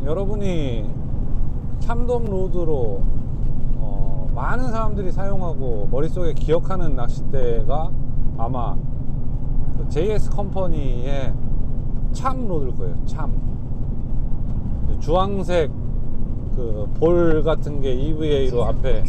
여러분이 참돔 로드로 많은 사람들이 사용하고 머릿속에 기억하는 낚싯대가 아마 그 JS 컴퍼니의 참 로드일 거예요. 참 주황색 그 볼 같은 게 EVA로 앞에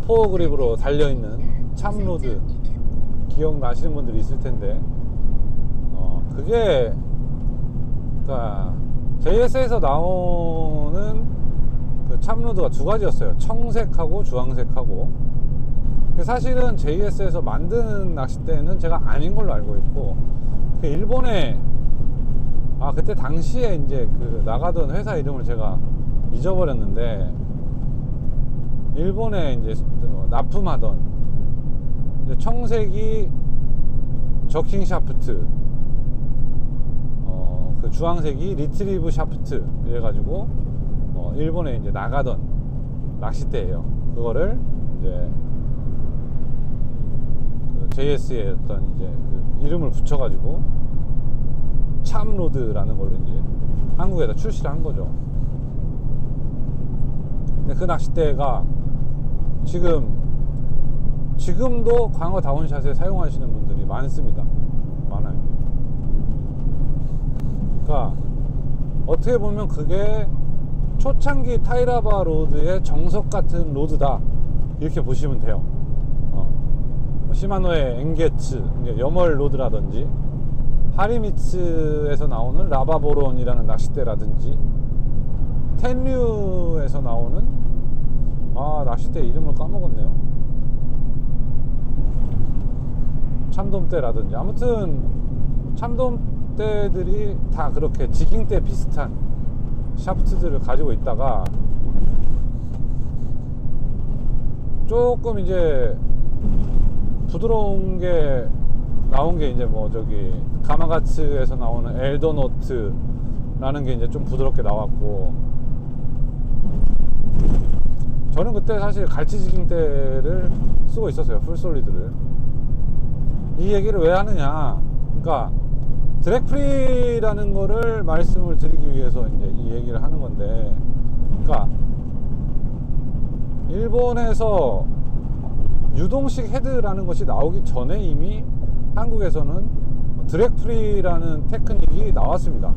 포어 그립으로 달려있는 참 로드 기억나시는 분들이 있을 텐데 그게 그러니까 JS에서 나오는 그 참로드가 두 가지였어요. 청색하고 주황색하고. 사실은 JS에서 만드는 낚싯대는 제가 아닌 걸로 알고 있고, 그 일본에 그때 당시에 이제 그 나가던 회사 이름을 제가 잊어버렸는데, 일본에 이제 납품하던 이제 청색이 저킹 샤프트, 그 주황색이 리트리브 샤프트 이래가지고 일본에 이제 나가던 낚싯대예요. 그거를 이제 그 JS의 어떤 이제 그 이름을 붙여가지고 참로드라는 걸로 이제 한국에다 출시를 한 거죠. 근데 그 낚싯대가 지금도 광어 다운샷에 사용하시는 분들이 많습니다. 많아요. 그러니까 어떻게 보면 그게 초창기 타이라바 로드의 정석 같은 로드다, 이렇게 보시면 돼요. 시마노의 엔게츠, 여멀 로드라든지 하리미츠에서 나오는 라바보론이라는 낚싯대라든지 텐류에서 나오는 낚싯대 이름을 까먹었네요. 참돔대라든지, 아무튼 참돔대들이 다 그렇게 지깅대 비슷한 샤프트들을 가지고 있다가 조금 이제 부드러운 게 나온 게 이제 뭐 저기 가마가츠에서 나오는 엘더노트라는 게 이제 좀 부드럽게 나왔고, 저는 그때 사실 갈치지깅대를 쓰고 있었어요. 풀솔리드를. 이 얘기를 왜 하느냐, 그러니까 드랙프리라는 거를 말씀을 드리기 위해서 이제 이 얘기를 하는 건데, 그러니까 일본에서 유동식 헤드라는 것이 나오기 전에 이미 한국에서는 드랙프리라는 테크닉이 나왔습니다.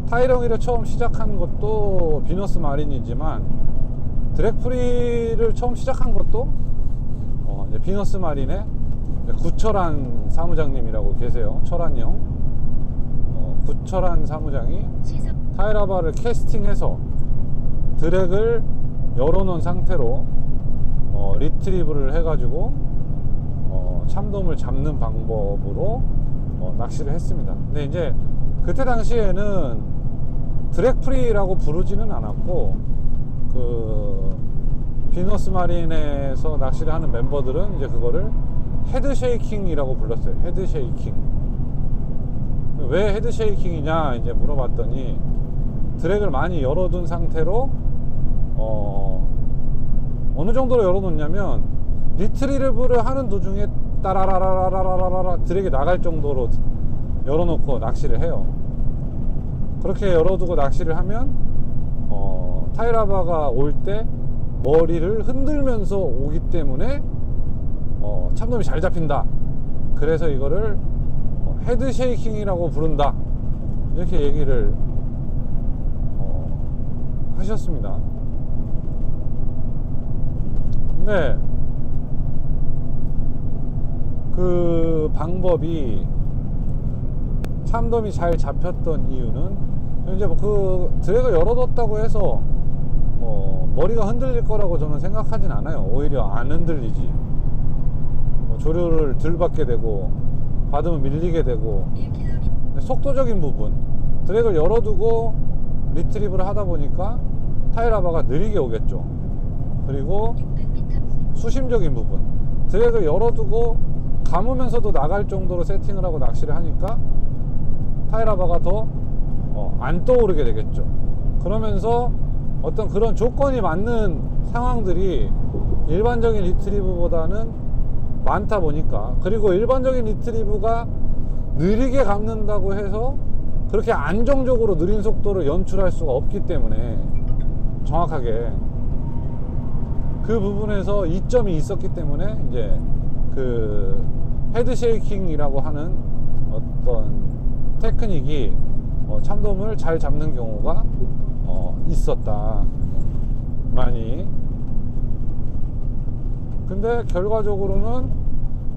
타이렁이를 처음 시작한 것도 비너스 마린이지만 드랙프리를 처음 시작한 것도 이제 비너스 마린의 구철한 사무장님이라고 계세요. 철한이 형. 구철한 사무장이 타이라바를 캐스팅해서 드랙을 열어놓은 상태로 리트리브를 해가지고 참돔을 잡는 방법으로 낚시를 했습니다. 근데 이제 그때 당시에는 드랙프리라고 부르지는 않았고, 그 비너스 마린에서 낚시를 하는 멤버들은 이제 그거를 헤드 쉐이킹이라고 불렀어요. 헤드 쉐이킹. 왜 헤드 쉐이킹이냐 이제 물어봤더니, 드랙을 많이 열어둔 상태로 어느 정도로 열어놓냐면 리트리브를 하는 도중에 따라라라라라라라 드랙이 나갈 정도로 열어놓고 낚시를 해요. 그렇게 열어두고 낚시를 하면 타이라바가 올 때 머리를 흔들면서 오기 때문에 참돔이 잘 잡힌다. 그래서 이거를 헤드 쉐이킹이라고 부른다, 이렇게 얘기를 하셨습니다. 근데 그 방법이 참돔이 잘 잡혔던 이유는, 이제 뭐 그 드랙을 열어뒀다고 해서 머리가 흔들릴 거라고 저는 생각하진 않아요. 오히려 안 흔들리지. 조류를 덜 받게 되고 받으면 밀리게 되고, 속도적인 부분, 드랙을 열어두고 리트리브를 하다 보니까 타이라바가 느리게 오겠죠. 그리고 수심적인 부분, 드랙을 열어두고 감으면서도 나갈 정도로 세팅을 하고 낚시를 하니까 타이라바가 더 안 떠오르게 되겠죠. 그러면서 어떤 그런 조건이 맞는 상황들이 일반적인 리트리브보다는 많다 보니까, 그리고 일반적인 리트리브가 느리게 감는다고 해서 그렇게 안정적으로 느린 속도를 연출할 수가 없기 때문에 정확하게 그 부분에서 이점이 있었기 때문에 이제 그 헤드 쉐이킹이라고 하는 어떤 테크닉이 참돔을 잘 잡는 경우가 있었다 많이. 근데 결과적으로는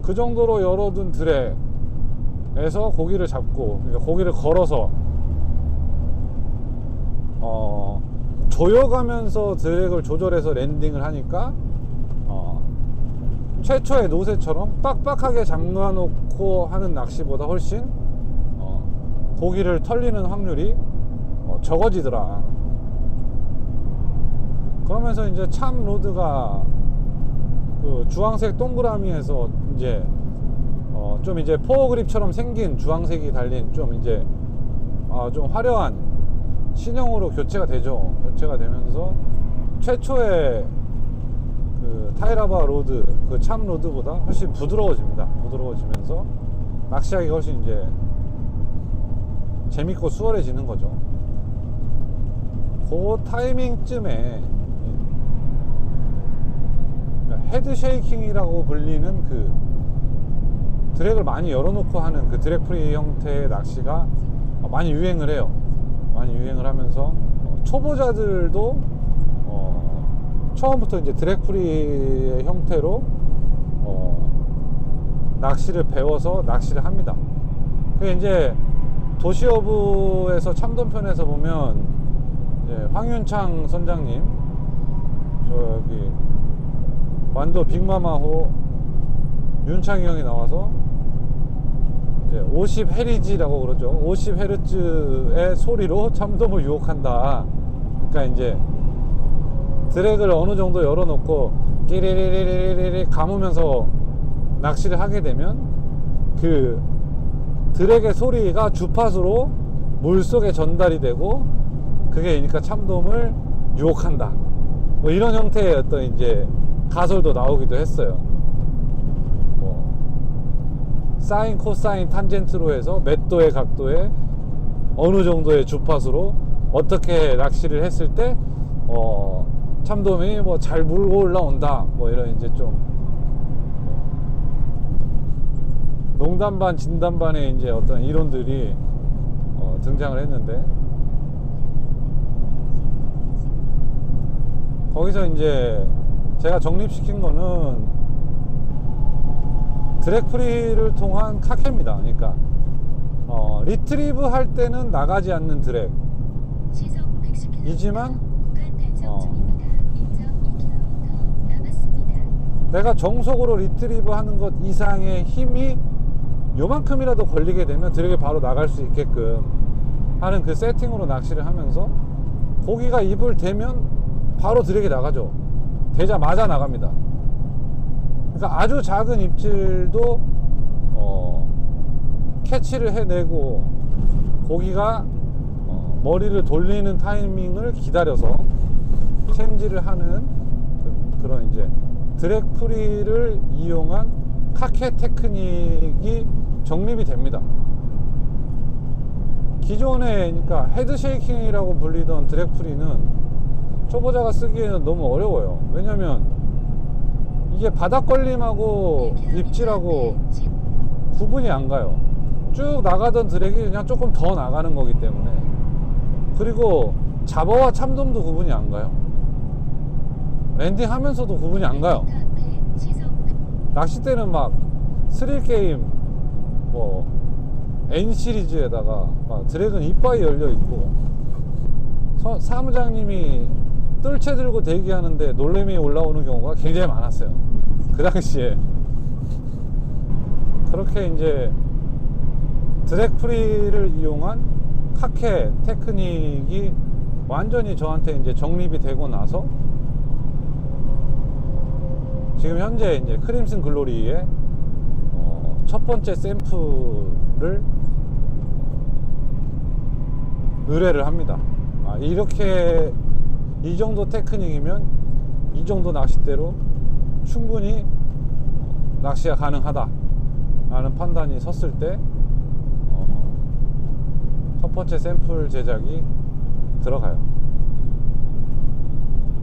그 정도로 열어둔 드랙에서 고기를 잡고, 그러니까 고기를 걸어서 조여가면서 드랙을 조절해서 랜딩을 하니까 최초의 노새처럼 빡빡하게 잠가놓고 하는 낚시보다 훨씬 고기를 털리는 확률이 적어지더라. 그러면서 이제 참 로드가 그 주황색 동그라미에서 이제 좀 이제 포어 그립처럼 생긴 주황색이 달린 좀 이제 좀 화려한 신형으로 교체가 되죠. 교체가 되면서 최초의 그 타이라바 로드, 그 참 로드보다 훨씬 부드러워집니다. 부드러워지면서 낚시하기가 훨씬 이제 재밌고 수월해지는 거죠. 그 타이밍쯤에 헤드 쉐이킹이라고 불리는 그 드랙을 많이 열어놓고 하는 그 드랙 프리 형태의 낚시가 많이 유행을 해요. 많이 유행을 하면서 초보자들도 처음부터 이제 드랙 프리의 형태로 낚시를 배워서 낚시를 합니다. 그게 이제 도시어부에서 참돔편에서 보면 이제 황윤창 선장님, 저기 완도 빅마마호 윤창이 형이 나와서 이제 50헤리지라고 그러죠. 50헤르츠의 소리로 참돔을 유혹한다. 그러니까 이제 드랙을 어느 정도 열어놓고 끼리리리리리 감으면서 낚시를 하게 되면 그 드랙의 소리가 주파수로 물속에 전달이 되고 그게 그러니까 참돔을 유혹한다. 뭐 이런 형태의 어떤 이제 가설도 나오기도 했어요. 뭐 사인, 코사인, 탄젠트로 해서 몇 도의 각도에 어느 정도의 주파수로 어떻게 낚시를 했을 때 참돔이 뭐 잘 물고 올라온다. 뭐 이런 이제 좀 농담 반 진담 반의 이제 어떤 이론들이 등장을 했는데, 거기서 이제 제가 정립시킨 거는 드랙 프리를 통한 카케입니다. 그러니까 리트리브 할 때는 나가지 않는 드랙 이지만 내가 정속으로 리트리브 하는 것 이상의 힘이 요만큼이라도 걸리게 되면 드랙이 바로 나갈 수 있게끔 하는 그 세팅으로 낚시를 하면서 고기가 입을 대면 바로 드랙이 나가죠. 되자마자 나갑니다. 그러니까 아주 작은 입질도 캐치를 해내고 고기가 머리를 돌리는 타이밍을 기다려서 챔질을 하는 그런 이제 드랙 프리를 이용한 카케 테크닉이 정립이 됩니다. 기존에 그러니까 헤드 쉐이킹이라고 불리던 드랙 프리는 초보자가 쓰기에는 너무 어려워요. 왜냐면 이게 바닥 걸림하고 입질하고 구분이 안 가요. 쭉 나가던 드랙이 그냥 조금 더 나가는 거기 때문에. 그리고 잡어와 참돔도 구분이 안 가요. 랜딩 하면서도 구분이 안 가요. 낚싯대는 막 스릴 게임 뭐 N 시리즈에다가 막 드랙은 이빠이 열려 있고 사무장님이 뜰채 들고 대기하는데 놀래미 올라오는 경우가 굉장히 많았어요. 그 당시에. 그렇게 이제 드랙 프리를 이용한 카케 테크닉이 완전히 저한테 이제 정립이 되고 나서 지금 현재 이제 크림슨 글로리의 첫 번째 샘플을 의뢰를 합니다. 이렇게 이 정도 테크닉이면 이 정도 낚싯대로 충분히 낚시가 가능하다 라는 판단이 섰을 때 첫 첫 번째 샘플 제작이 들어가요.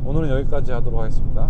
오늘은 여기까지 하도록 하겠습니다.